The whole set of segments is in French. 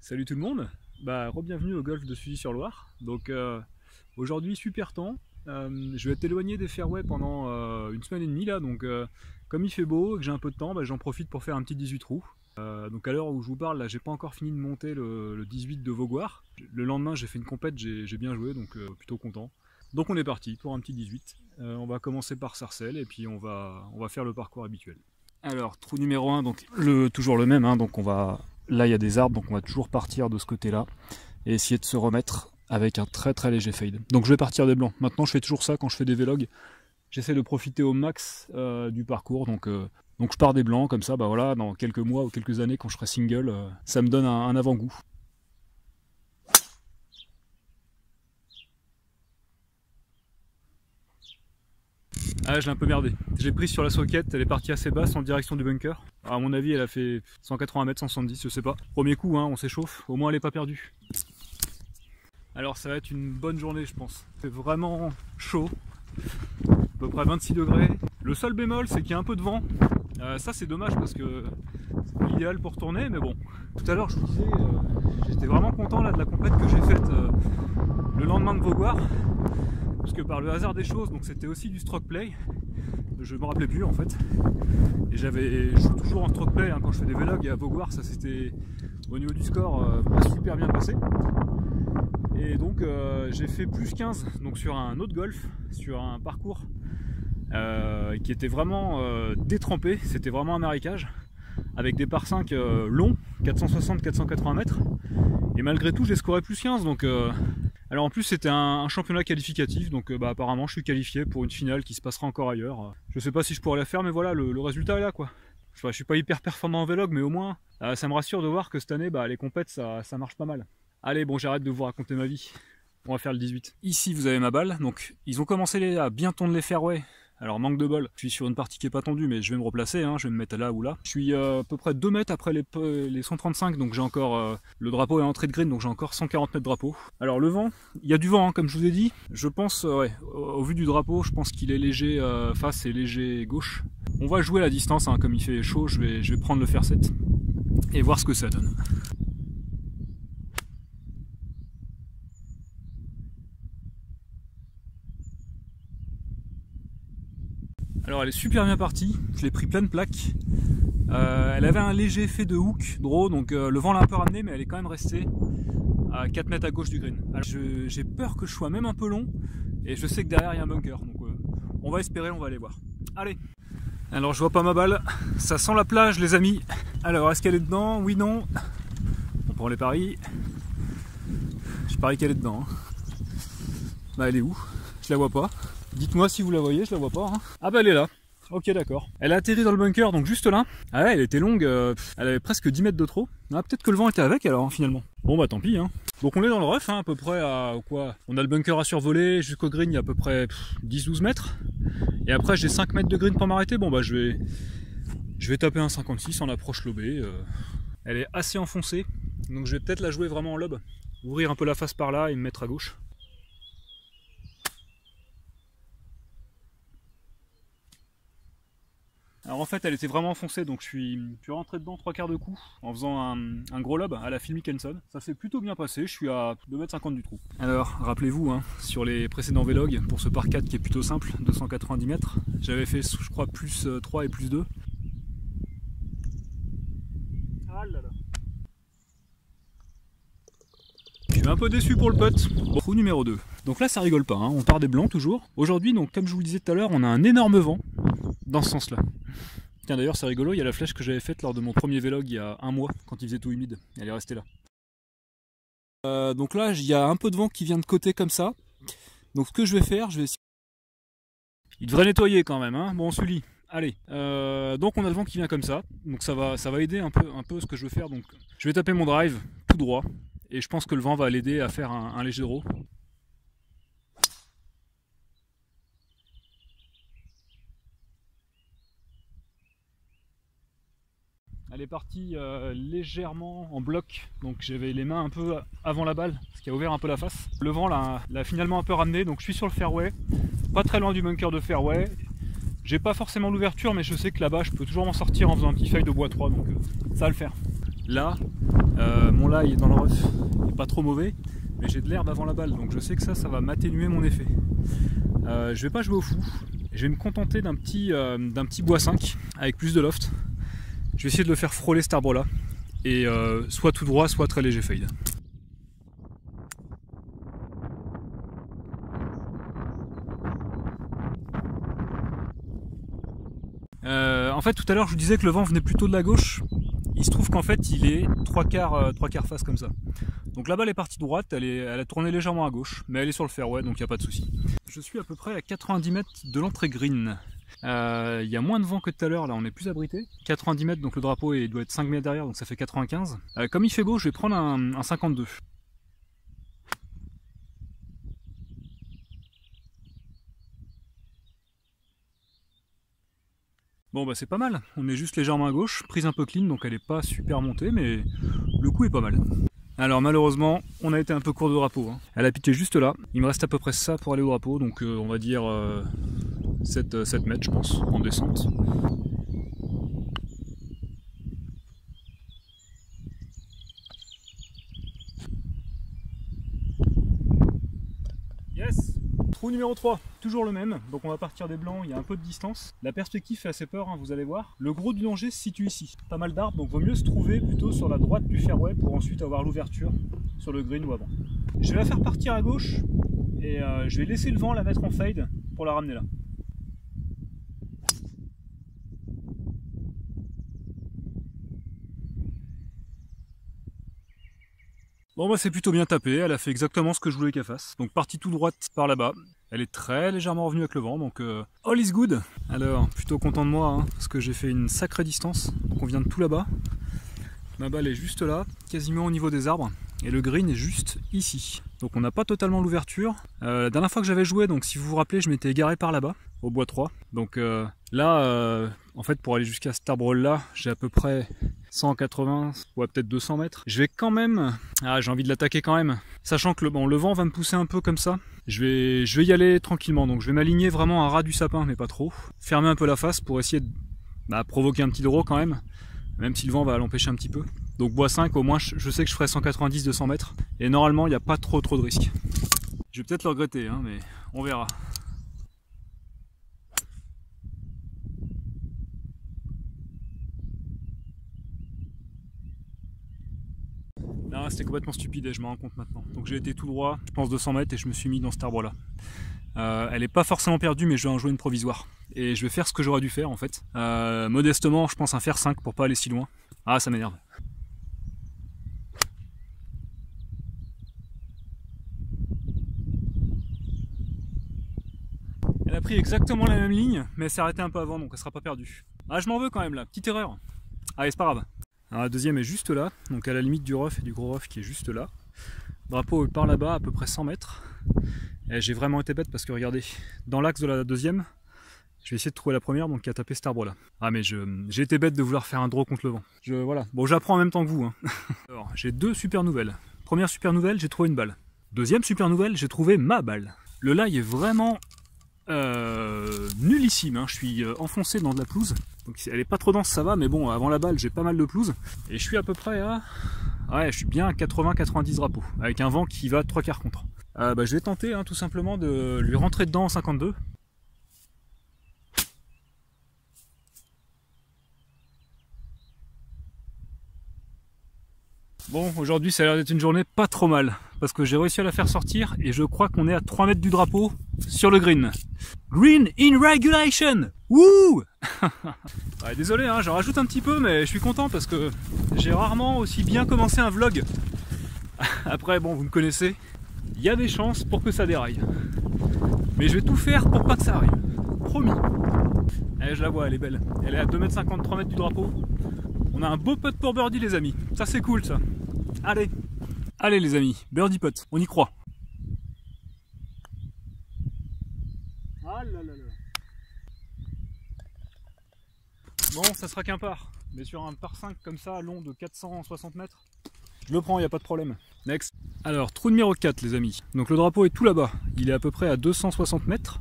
Salut tout le monde, re-bienvenue au golf de Suzy-sur-Loire. Donc aujourd'hui super temps, je vais être éloigné des fairways pendant une semaine et demie là, donc comme il fait beau et que j'ai un peu de temps, j'en profite pour faire un petit 18 trous. Donc à l'heure où je vous parle là, j'ai pas encore fini de monter le 18 de Vaugoire. Le lendemain j'ai fait une compète, j'ai bien joué, donc plutôt content. Donc on est parti pour un petit 18. On va commencer par Sarcelles et puis on va faire le parcours habituel. Alors trou numéro 1, donc toujours le même, hein, donc là il y a des arbres, donc on va toujours partir de ce côté-là et essayer de se remettre avec un très très léger fade. Donc je vais partir des blancs. Maintenant je fais toujours ça quand je fais des vlogs. J'essaie de profiter au max du parcours, donc je pars des blancs comme ça, voilà, dans quelques mois ou quelques années quand je serai single, ça me donne un avant-goût. Ah, je l'ai un peu merdé. J'ai pris sur la socket, elle est partie assez basse en direction du bunker. À mon avis, elle a fait 180 mètres, 170, je sais pas. Premier coup, hein, on s'échauffe, au moins elle est pas perdue. Alors ça va être une bonne journée, je pense. C'est vraiment chaud, à peu près 26 degrés. Le seul bémol, c'est qu'il y a un peu de vent. Ça c'est dommage parce que c'est l'idéal pour tourner, mais bon. Tout à l'heure, je vous disais, j'étais vraiment content là de la compète que j'ai faite le lendemain de Vaugoire. Parce que par le hasard des choses, donc c'était aussi du stroke play, je me rappelais plus en fait, et je joue toujours en stroke play hein, quand je fais des vlogs, et à Vaugoire ça s'était au niveau du score pas super bien passé, et donc j'ai fait plus 15 donc sur un autre golf, sur un parcours qui était vraiment détrempé, c'était vraiment un marécage, avec des par 5 longs, 460-480 mètres, et malgré tout j'ai scoré plus 15, donc alors en plus c'était un championnat qualificatif, donc apparemment je suis qualifié pour une finale qui se passera encore ailleurs. Je sais pas si je pourrais la faire, mais voilà, le résultat est là quoi. Je suis pas hyper performant en vlog, mais au moins ça me rassure de voir que cette année les compètes ça marche pas mal. Allez bon, j'arrête de vous raconter ma vie, on va faire le 18. Ici vous avez ma balle, donc ils ont commencé à bien tondre les fairways. Alors manque de bol, je suis sur une partie qui est pas tendue, mais je vais me replacer, hein, je vais me mettre là ou là. Je suis à peu près 2 mètres après les 135, donc j'ai encore le drapeau est à entrée de green, donc j'ai encore 140 mètres de drapeau. Alors le vent, il y a du vent hein, comme je vous ai dit. Je pense, au vu du drapeau, je pense qu'il est léger face et léger gauche. On va jouer à la distance, hein, comme il fait chaud, je vais prendre le fair set et voir ce que ça donne. Alors elle est super bien partie, je l'ai pris plein de plaques. Elle avait un léger effet de hook, draw, donc le vent l'a un peu ramené, mais elle est quand même restée à 4 mètres à gauche du green. J'ai peur que je sois même un peu long, et je sais que derrière il y a un bunker, donc on va espérer, on va aller voir. Allez. Alors je vois pas ma balle, ça sent la plage les amis. Alors est-ce qu'elle est dedans? Oui, non. On prend les paris. Je parie qu'elle est dedans. Hein. Elle est où? Je la vois pas. Dites-moi si vous la voyez, je la vois pas. Hein. Ah elle est là. Ok d'accord. Elle a atterri dans le bunker, donc juste là. Ah ouais, elle était longue, elle avait presque 10 mètres de trop. Ah, peut-être que le vent était avec alors finalement. Bon tant pis. Hein. Donc on est dans le rough, hein, à peu près à quoi? On a le bunker à survoler, jusqu'au green il y a à peu près 10-12 mètres. Et après j'ai 5 mètres de green pour m'arrêter. Bon je vais taper un 56 en approche lobée. Elle est assez enfoncée, donc je vais peut-être la jouer vraiment en lob. Ouvrir un peu la face par là et me mettre à gauche. Alors en fait elle était vraiment enfoncée, donc je suis rentré dedans 3/4 de coup en faisant un gros lob à la Phil Mickelson. Ça s'est plutôt bien passé, je suis à 2,50 m du trou. Alors rappelez-vous, hein, sur les précédents vlogs, pour ce par 4 qui est plutôt simple, 290 mètres, j'avais fait je crois plus 3 et plus 2. Ah là là. Je suis un peu déçu pour le putt. Bon, trou numéro 2. Donc là ça rigole pas, hein, on part des blancs toujours. Aujourd'hui, donc comme je vous le disais tout à l'heure, on a un énorme vent dans ce sens là. Tiens d'ailleurs c'est rigolo, il y a la flèche que j'avais faite lors de mon premier vlog il y a un mois quand il faisait tout humide, elle est restée là. Donc là il y a un peu de vent qui vient de côté comme ça. Donc ce que je vais faire, je vais essayer. Il devrait nettoyer quand même, hein. Bon Sully, allez. Donc on a le vent qui vient comme ça, donc ça va aider un peu ce que je veux faire. Donc je vais taper mon drive tout droit et je pense que le vent va l'aider à faire un léger draw. Elle est partie légèrement en bloc, donc j'avais les mains un peu avant la balle, ce qui a ouvert un peu la face. Le vent l'a finalement un peu ramené, donc je suis sur le fairway, pas très loin du bunker de fairway. J'ai pas forcément l'ouverture, mais je sais que là-bas je peux toujours m'en sortir en faisant un petit fade de bois 3, donc ça va le faire. Là, mon lie est dans le rough, il n'est pas trop mauvais, mais j'ai de l'herbe avant la balle, donc je sais que ça va m'atténuer mon effet. Je vais pas jouer au fou, je vais me contenter d'un petit bois 5 avec plus de loft. Je vais essayer de le faire frôler cet arbre là, et soit tout droit, soit très léger fade. En fait, tout à l'heure, je vous disais que le vent venait plutôt de la gauche. Il se trouve qu'en fait, il est trois quarts face comme ça. Donc la balle est partie droite, elle a tourné légèrement à gauche, mais elle est sur le fairway, donc il n'y a pas de souci. Je suis à peu près à 90 mètres de l'entrée green. Il y a moins de vent que tout à l'heure, là on est plus abrité. 90 mètres, donc le drapeau doit être 5 mètres derrière, donc ça fait 95. Comme il fait beau, je vais prendre un 52. Bon bah c'est pas mal, on est juste légèrement à gauche, prise un peu clean, donc elle est pas super montée, mais le coup est pas mal. Alors malheureusement, on a été un peu court de drapeau. Hein. Elle a pitché juste là, il me reste à peu près ça pour aller au drapeau, donc on va dire 7 mètres je pense, en descente. Yes! Trou numéro 3, toujours le même, donc on va partir des blancs, il y a un peu de distance. La perspective fait assez peur, hein, vous allez voir. Le gros du danger se situe ici. Pas mal d'arbres, donc vaut mieux se trouver plutôt sur la droite du fairway pour ensuite avoir l'ouverture sur le green ou avant. Je vais la faire partir à gauche et je vais laisser le vent la mettre en fade pour la ramener là. Bon bah c'est plutôt bien tapé, elle a fait exactement ce que je voulais qu'elle fasse. Donc partie tout droite par là-bas. Elle est très légèrement revenue avec le vent, donc all is good. Alors, plutôt content de moi, hein, parce que j'ai fait une sacrée distance. Donc on vient de tout là-bas. Ma balle est juste là, quasiment au niveau des arbres. Et le green est juste ici. Donc on n'a pas totalement l'ouverture. La dernière fois que j'avais joué, donc si vous vous rappelez, je m'étais égaré par là-bas, au bois 3. Donc là, en fait, pour aller jusqu'à cet arbre-là, j'ai à peu près 180 ou peut-être 200 mètres. Je vais quand même... Ah, j'ai envie de l'attaquer quand même. Sachant que le vent va me pousser un peu comme ça. Je vais y aller tranquillement. Donc je vais m'aligner vraiment à ras du sapin, mais pas trop. Fermer un peu la face pour essayer de provoquer un petit draw quand même. Même si le vent va l'empêcher un petit peu. Donc bois 5, au moins je sais que je ferai 190-200 mètres. Et normalement, il n'y a pas trop de risques. Je vais peut-être le regretter, hein, mais on verra. Non, c'était complètement stupide et je m'en rends compte maintenant. Donc j'ai été tout droit, je pense 200 mètres et je me suis mis dans cet arbre là. Elle n'est pas forcément perdue, mais je vais en jouer une provisoire. Et je vais faire ce que j'aurais dû faire en fait. Modestement, je pense un fer 5 pour pas aller si loin. Ah, ça m'énerve. Elle a pris exactement la même ligne, mais elle s'est arrêtée un peu avant, donc elle sera pas perdue. Ah, je m'en veux quand même là, petite erreur. Allez, c'est pas grave. Alors, la deuxième est juste là, donc à la limite du rough et du gros rough qui est juste là. Drapeau par là-bas, à peu près 100 mètres. Et j'ai vraiment été bête parce que regardez, dans l'axe de la deuxième, je vais essayer de trouver la première, donc qui a tapé cet arbre là. Ah mais j'ai été bête de vouloir faire un draw contre le vent. Voilà, bon j'apprends en même temps que vous. Hein. Alors j'ai deux super nouvelles. Première super nouvelle, j'ai trouvé une balle. Deuxième super nouvelle, j'ai trouvé ma balle. Le lie est vraiment nullissime, hein. Je suis enfoncé dans de la pelouse. Donc elle est pas trop dense, ça va, mais bon, avant la balle, j'ai pas mal de pelouse. Et je suis à peu près à... Ouais, je suis bien à 80-90 drapeaux, avec un vent qui va 3 quarts contre. Je vais tenter hein, tout simplement de lui rentrer dedans en 52. Bon, aujourd'hui ça a l'air d'être une journée pas trop mal, parce que j'ai réussi à la faire sortir, et je crois qu'on est à 3 mètres du drapeau sur le green. Green in regulation! Wouh! Ouais, désolé, hein, j'en rajoute un petit peu, mais je suis content parce que j'ai rarement aussi bien commencé un vlog. Après, bon, vous me connaissez, il y a des chances pour que ça déraille. Mais je vais tout faire pour pas que ça arrive. Promis. Allez, je la vois, elle est belle. Elle est à 2,50 m, 3 mètres du drapeau. On a un beau putt pour birdie, les amis. Ça, c'est cool, ça. Allez. Allez, les amis. Birdie putt. On y croit. Ah là là là. Bon, ça sera qu'un par. Mais sur un par 5 comme ça, long de 460 mètres, je le prends, il n'y a pas de problème. Next. Alors, trou numéro 4 les amis. Donc le drapeau est tout là-bas. Il est à peu près à 260 mètres.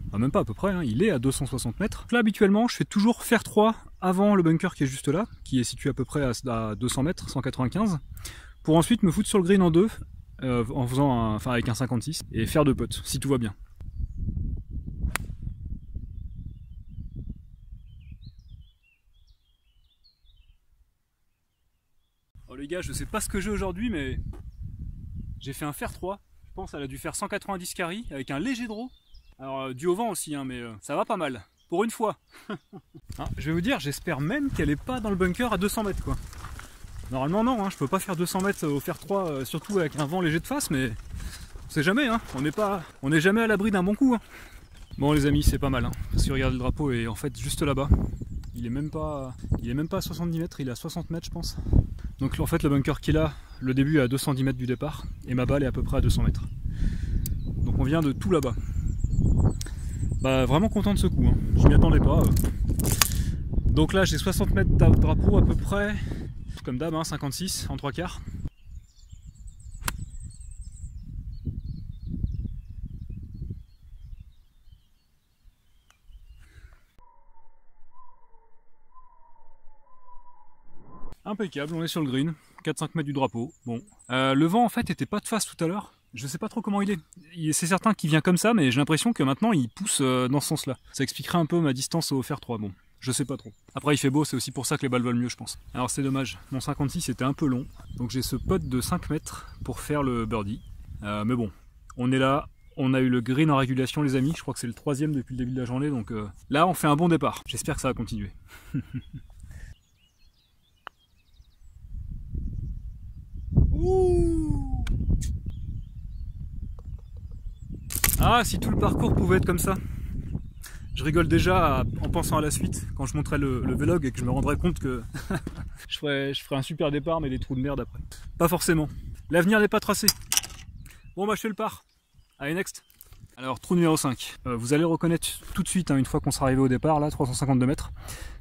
Enfin, même pas à peu près, hein. Il est à 260 mètres. Là habituellement je fais toujours fer 3 avant le bunker qui est juste là, qui est situé à peu près à 200 mètres, 195. Pour ensuite me foutre sur le green en deux, en faisant enfin avec un 56, et faire deux putts, si tout va bien. Oh les gars, je sais pas ce que j'ai aujourd'hui, mais j'ai fait un fer 3. Je pense qu'elle a dû faire 190 carry avec un léger draw. Alors dû au vent aussi, hein, mais ça va pas mal. Pour une fois. Hein, je vais vous dire, j'espère même qu'elle est pas dans le bunker à 200 mètres quoi. Normalement non, hein, je peux pas faire 200 mètres au fer 3, surtout avec un vent léger de face, mais on sait jamais, hein, on n'est jamais à l'abri d'un bon coup. Hein. Bon les amis, c'est pas mal, hein, parce que regardez le drapeau est en fait juste là-bas. Il est même pas à 70 mètres, il est à 60 mètres je pense. Donc en fait le bunker qui est là, le début est à 210 mètres du départ, et ma balle est à peu près à 200 mètres. Donc on vient de tout là-bas. Bah vraiment content de ce coup, hein. Je m'y attendais pas. Donc là j'ai 60 mètres de drapeau à peu près, comme d'hab, hein, 56 en 3 quarts. Impeccable, on est sur le green, 4-5 mètres du drapeau. Bon, le vent en fait était pas de face tout à l'heure. Je sais pas trop comment il est. C'est certain qu'il vient comme ça, mais j'ai l'impression que maintenant il pousse dans ce sens-là. Ça expliquerait un peu ma distance au fer 3. Bon, je sais pas trop. Après il fait beau, c'est aussi pour ça que les balles volent mieux, je pense. Alors c'est dommage, mon 56 était un peu long, donc j'ai ce putt de 5 mètres pour faire le birdie. Mais bon, on est là. On a eu le green en régulation les amis. Je crois que c'est le 3e depuis le début de la journée, donc là on fait un bon départ. J'espère que ça va continuer. Ouh. Ah, si tout le parcours pouvait être comme ça. Je rigole déjà en pensant à la suite, quand je montrerai le vlog et que je me rendrai compte que je ferai un super départ mais des trous de merde après. Pas forcément. L'avenir n'est pas tracé. Bon bah je fais le par. Allez next. Alors trou numéro 5. Vous allez reconnaître tout de suite, hein, une fois qu'on sera arrivé au départ, là 352 mètres.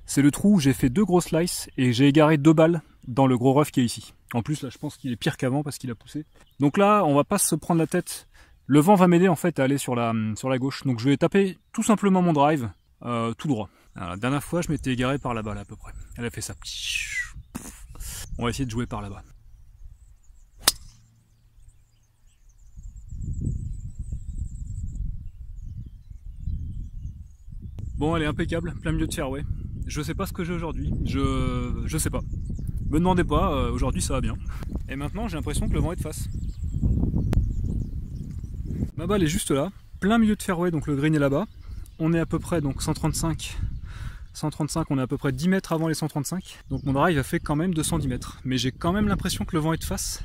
C'est le trou où j'ai fait 2 gros slices et j'ai égaré 2 balles dans le gros rough qui est ici. En plus là je pense qu'il est pire qu'avant parce qu'il a poussé. Donc là on va pas se prendre la tête. Le vent va m'aider en fait à aller sur la gauche. Donc je vais taper tout simplement mon drive tout droit. Alors, la dernière fois je m'étais égaré par là-bas là, à peu près. Elle a fait ça. On va essayer de jouer par là-bas. Bon elle est impeccable, plein milieu de fairway. Je sais pas ce que j'ai aujourd'hui. Je sais pas. Me demandez pas, aujourd'hui ça va bien. Et maintenant j'ai l'impression que le vent est de face. Ma balle est juste là, plein milieu de fairway, donc le green est là-bas. On est à peu près donc 135, on est à peu près 10 mètres avant les 135. Donc mon drive a fait quand même 210 mètres. Mais j'ai quand même l'impression que le vent est de face.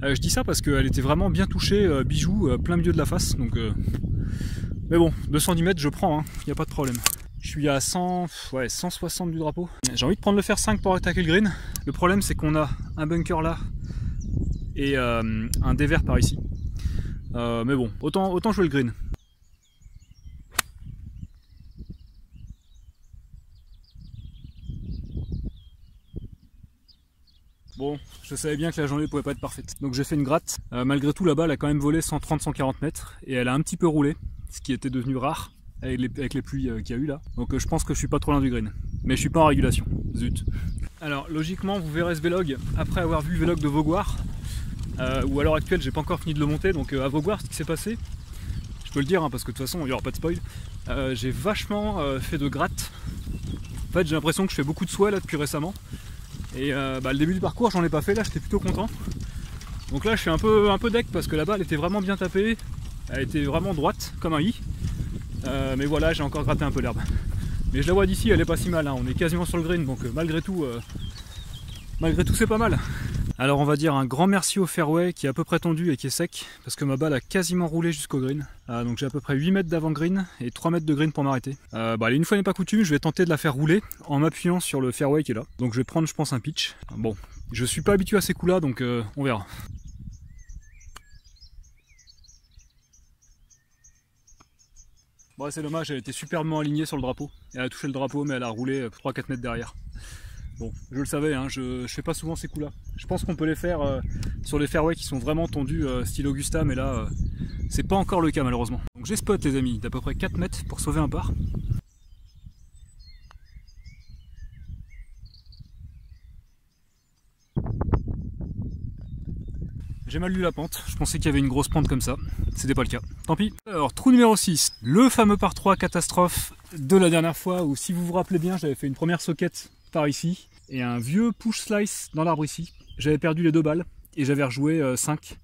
Je dis ça parce qu'elle était vraiment bien touchée, bijou, plein milieu de la face. Donc, mais bon, 210 mètres je prends, hein, y a pas de problème. Je suis à 160 du drapeau. J'ai envie de prendre le fer 5 pour attaquer le green. Le problème c'est qu'on a un bunker là et un dévers par ici. Mais bon, autant jouer le green. Bon, je savais bien que la journée pouvait pas être parfaite. Donc j'ai fait une gratte. Malgré tout, là-bas, elle a quand même volé 130-140 mètres. Et elle a un petit peu roulé, ce qui était devenu rare avec les pluies qu'il y a eu là. Donc je pense que je suis pas trop loin du green. Mais je suis pas en régulation. Zut. Alors logiquement, vous verrez ce vlog après avoir vu le vlog de Vaugoire. Où à l'heure actuelle j'ai pas encore fini de le monter, donc à Vaugoire ce qui s'est passé, je peux le dire hein, parce que de toute façon il n'y aura pas de spoil, j'ai vachement fait de gratte. En fait j'ai l'impression que je fais beaucoup de swell là depuis récemment, et le début du parcours j'en ai pas fait, là j'étais plutôt content. Donc là je suis un peu deck parce que la balle était vraiment bien tapée, elle était vraiment droite comme un i, mais voilà j'ai encore gratté un peu l'herbe. Mais je la vois d'ici, elle est pas si mal, hein. On est quasiment sur le green, donc malgré tout c'est pas mal. Alors on va dire un grand merci au fairway qui est à peu près tendu et qui est sec, parce que ma balle a quasiment roulé jusqu'au green. Donc j'ai à peu près 8 mètres d'avant green et 3 mètres de green pour m'arrêter. Allez, une fois n'est pas coutume, je vais tenter de la faire rouler en m'appuyant sur le fairway qui est là. Donc je vais prendre je pense un pitch. Bon, je suis pas habitué à ces coups là, donc on verra. Bon c'est dommage, elle était superbement alignée sur le drapeau. Elle a touché le drapeau mais elle a roulé 3-4 mètres derrière. Bon, je le savais, hein, je fais pas souvent ces coups là. Je pense qu'on peut les faire sur les fairways qui sont vraiment tendus style Augusta, mais là c'est pas encore le cas malheureusement. Donc j'ai spot les amis, d'à peu près 4 mètres pour sauver un par. J'ai mal lu la pente, je pensais qu'il y avait une grosse pente comme ça, c'était pas le cas, tant pis. Alors trou numéro 6, le fameux par 3 catastrophe de la dernière fois où si vous vous rappelez bien j'avais fait une première socket par ici et un vieux push slice dans l'arbre ici. J'avais perdu les 2 balles et j'avais rejoué 5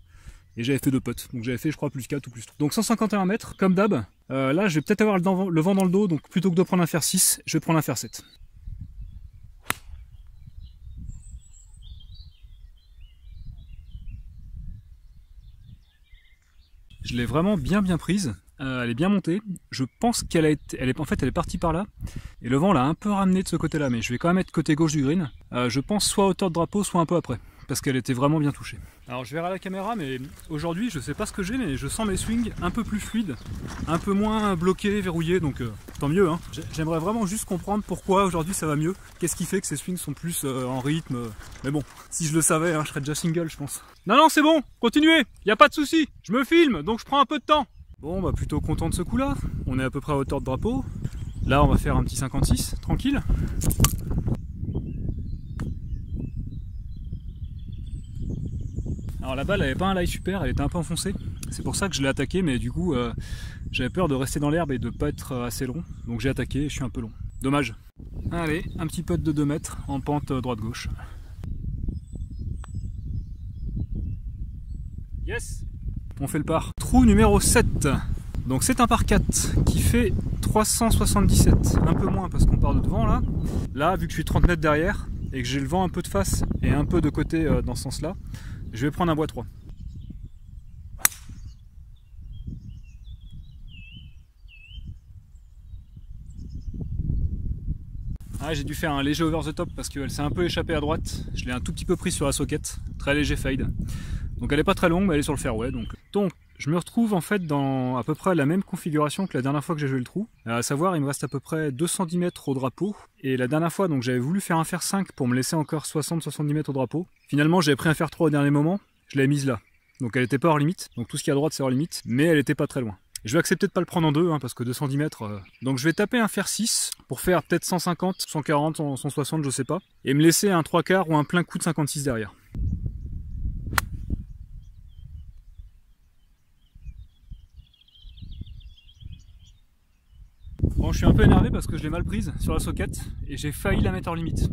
et j'avais fait 2 potes, donc j'avais fait je crois plus 4 ou plus 3. Donc 151 mètres comme d'hab, là je vais peut-être avoir le vent dans le dos donc plutôt que de prendre un fer 6, je vais prendre un fer 7. Je l'ai vraiment bien prise, elle est bien montée, je pense qu'elle en fait elle est partie par là, et le vent l'a un peu ramené de ce côté là, mais je vais quand même être côté gauche du green, je pense soit à hauteur de drapeau, soit un peu après, parce qu'elle était vraiment bien touchée. Alors je verrai à la caméra, mais aujourd'hui je sais pas ce que j'ai, mais je sens mes swings un peu plus fluides, un peu moins bloqués, verrouillés, donc tant mieux, hein. J'aimerais vraiment juste comprendre pourquoi aujourd'hui ça va mieux, qu'est-ce qui fait que ces swings sont plus en rythme, mais bon, si je le savais, hein, je serais déjà single je pense. Non, c'est bon, continuez, y a pas de souci, je me filme, donc je prends un peu de temps. Bon, bah plutôt content de ce coup-là, on est à peu près à hauteur de drapeau. Là, on va faire un petit 56, tranquille. Alors la balle, elle avait pas un lie super, elle était un peu enfoncée. C'est pour ça que je l'ai attaqué, mais du coup, j'avais peur de rester dans l'herbe et de pas être assez long. Donc j'ai attaqué et je suis un peu long. Dommage. Allez, un petit putt de 2 mètres en pente droite-gauche. Yes! On fait le par. Trou numéro 7. Donc c'est un par 4 qui fait 377. Un peu moins parce qu'on part de devant là. Là, vu que je suis 30 mètres derrière et que j'ai le vent un peu de face et un peu de côté dans ce sens-là, je vais prendre un bois 3. Ah, j'ai dû faire un léger over the top parce qu'elle s'est un peu échappée à droite. Je l'ai un tout petit peu pris sur la socket. Très léger fade. Donc elle est pas très longue, mais elle est sur le fairway. Donc je me retrouve en fait dans à peu près la même configuration que la dernière fois que j'ai joué le trou. À savoir, il me reste à peu près 210 mètres au drapeau. Et la dernière fois, donc j'avais voulu faire un fer 5 pour me laisser encore 60-70 mètres au drapeau. Finalement, j'avais pris un fer 3 au dernier moment. Je l'avais mise là. Donc elle était pas hors limite. Donc tout ce qui est à droite, c'est hors limite. Mais elle était pas très loin. Je vais accepter de pas le prendre en deux, hein, parce que 210 mètres... Donc je vais taper un fer 6 pour faire peut-être 150, 140, 160, je sais pas. Et me laisser un 3/4 ou un plein coup de 56 derrière. Bon, je suis un peu énervé parce que je l'ai mal prise sur la socket et j'ai failli la mettre hors limite.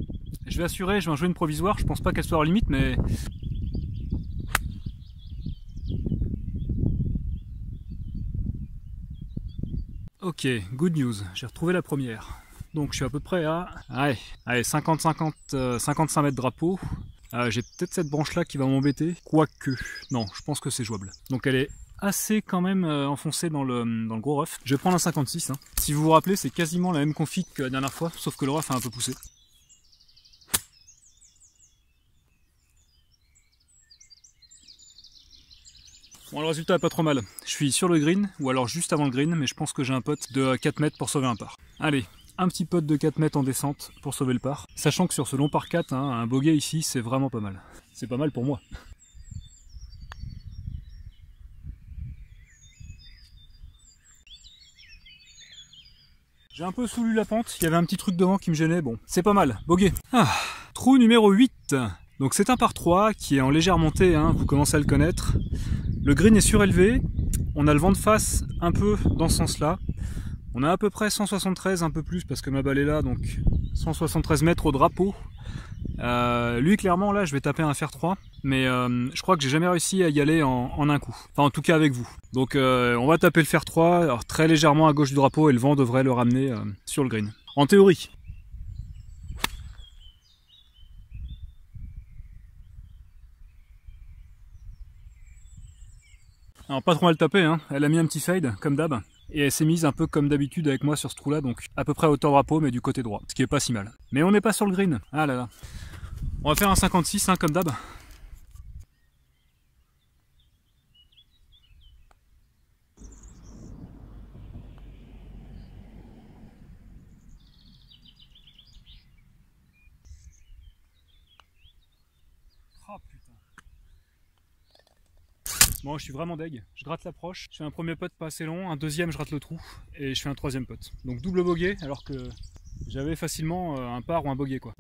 Je vais assurer, je vais en jouer une provisoire, je pense pas qu'elle soit hors limite, mais... Ok, good news, j'ai retrouvé la première. Donc je suis à peu près à... Allez, 50-50, 55 mètres drapeau. J'ai peut-être cette branche là qui va m'embêter, quoique... Non, je pense que c'est jouable. Donc elle est assez quand même enfoncée dans le gros rough. Je vais prendre un 56. Hein. Si vous vous rappelez, c'est quasiment la même config que la dernière fois, sauf que le rough a un peu poussé. Bon, le résultat est pas trop mal. Je suis sur le green, ou alors juste avant le green, mais je pense que j'ai un putt de 4 mètres pour sauver un par. Allez, un petit putt de 4 mètres en descente pour sauver le par. Sachant que sur ce long par 4, hein, un bogey ici, c'est vraiment pas mal. C'est pas mal pour moi. J'ai un peu soulu la pente, il y avait un petit truc devant qui me gênait, bon, c'est pas mal, bogey. Ah, trou numéro 8. Donc c'est un par 3 qui est en légère montée, hein, vous commencez à le connaître. Le green est surélevé, on a le vent de face un peu dans ce sens-là. On a à peu près 173, un peu plus parce que ma balle est là, donc 173 mètres au drapeau. Lui clairement là je vais taper un fer 3, mais je crois que j'ai jamais réussi à y aller en un coup. Enfin en tout cas avec vous. Donc on va taper le fer 3, alors très légèrement à gauche du drapeau et le vent devrait le ramener sur le green. En théorie. Alors pas trop mal tapé, hein. Elle a mis un petit fade comme d'hab. Et elle s'est mise un peu comme d'habitude avec moi sur ce trou là, donc à peu près à hauteur drapeau mais du côté droit, ce qui est pas si mal. Mais on n'est pas sur le green, ah là là. On va faire un 56 hein, comme d'hab. Bon, je suis vraiment deg. Je gratte l'approche. Je fais un premier putt pas assez long, un deuxième, je rate le trou et je fais un troisième putt. Donc double bogey alors que j'avais facilement un par ou un bogey quoi.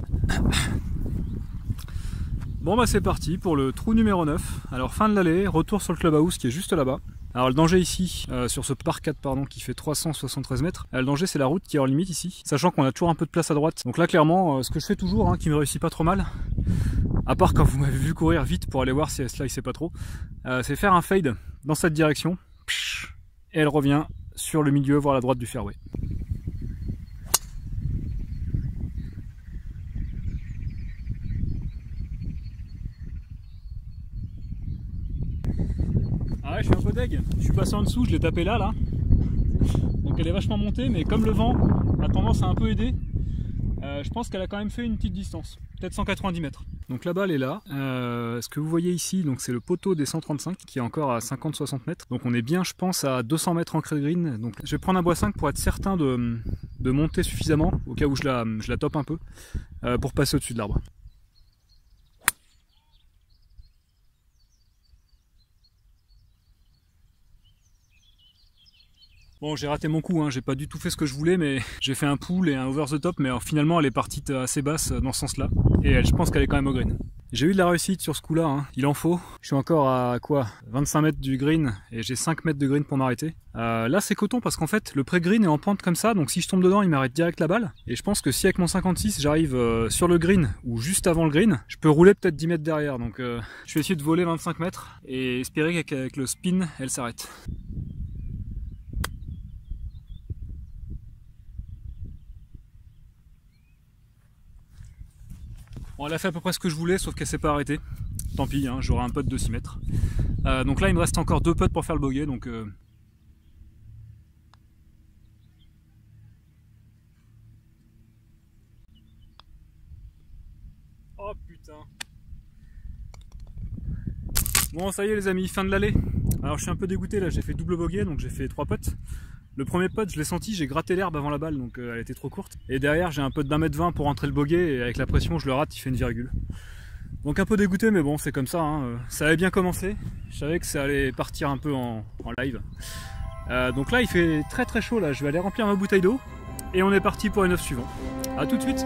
Bon bah c'est parti pour le trou numéro 9. Alors fin de l'allée, retour sur le clubhouse qui est juste là-bas. Alors le danger ici, sur ce par 4 pardon, qui fait 373 mètres, le danger c'est la route qui est hors limite ici, sachant qu'on a toujours un peu de place à droite. Donc là clairement, ce que je fais toujours, hein, qui me réussit pas trop mal, à part quand vous m'avez vu courir vite pour aller voir si elle slice pas trop, c'est faire un fade dans cette direction, et elle revient sur le milieu, voire la droite du fairway. Ah ouais, je suis un peu deg, je suis passé en dessous, je l'ai tapé là. Donc elle est vachement montée, mais comme le vent a tendance à un peu aider, je pense qu'elle a quand même fait une petite distance, peut-être 190 mètres. Donc la balle est là. Ce que vous voyez ici, c'est le poteau des 135 qui est encore à 50-60 mètres. Donc on est bien, je pense, à 200 mètres ancré de green. Donc je vais prendre un bois 5 pour être certain de monter suffisamment, au cas où je la tope un peu, pour passer au-dessus de l'arbre. Bon, j'ai raté mon coup, hein. J'ai pas du tout fait ce que je voulais, mais j'ai fait un pull et un over the top, mais finalement elle est partie assez basse dans ce sens-là, et je pense qu'elle est quand même au green. J'ai eu de la réussite sur ce coup-là, hein. Il en faut. Je suis encore à quoi, 25 mètres du green, et j'ai 5 mètres de green pour m'arrêter. Là c'est coton parce qu'en fait le pré-green est en pente comme ça, donc si je tombe dedans il m'arrête direct la balle, et je pense que si avec mon 56 j'arrive sur le green, ou juste avant le green, je peux rouler peut-être 10 mètres derrière, donc je vais essayer de voler 25 mètres, et espérer qu'avec le spin elle s'arrête. Bon, elle a fait à peu près ce que je voulais, sauf qu'elle s'est pas arrêtée. Tant pis, hein, j'aurai un putt de 6 mètres. Donc là, il me reste encore 2 putts pour faire le bogey. Donc, oh putain. Bon, ça y est les amis, fin de l'allée. Alors je suis un peu dégoûté là, j'ai fait double bogey, donc j'ai fait 3 putts. Le premier putt, je l'ai senti, j'ai gratté l'herbe avant la balle, donc elle était trop courte. Et derrière, j'ai un putt d'1m20 pour rentrer le bogey, et avec la pression, je le rate, il fait une virgule. Donc un peu dégoûté, mais bon, c'est comme ça, hein. Ça avait bien commencé. Je savais que ça allait partir un peu en live. Donc là, il fait très très chaud, là. Je vais aller remplir ma bouteille d'eau, et on est parti pour les 9 suivants. A tout de suite.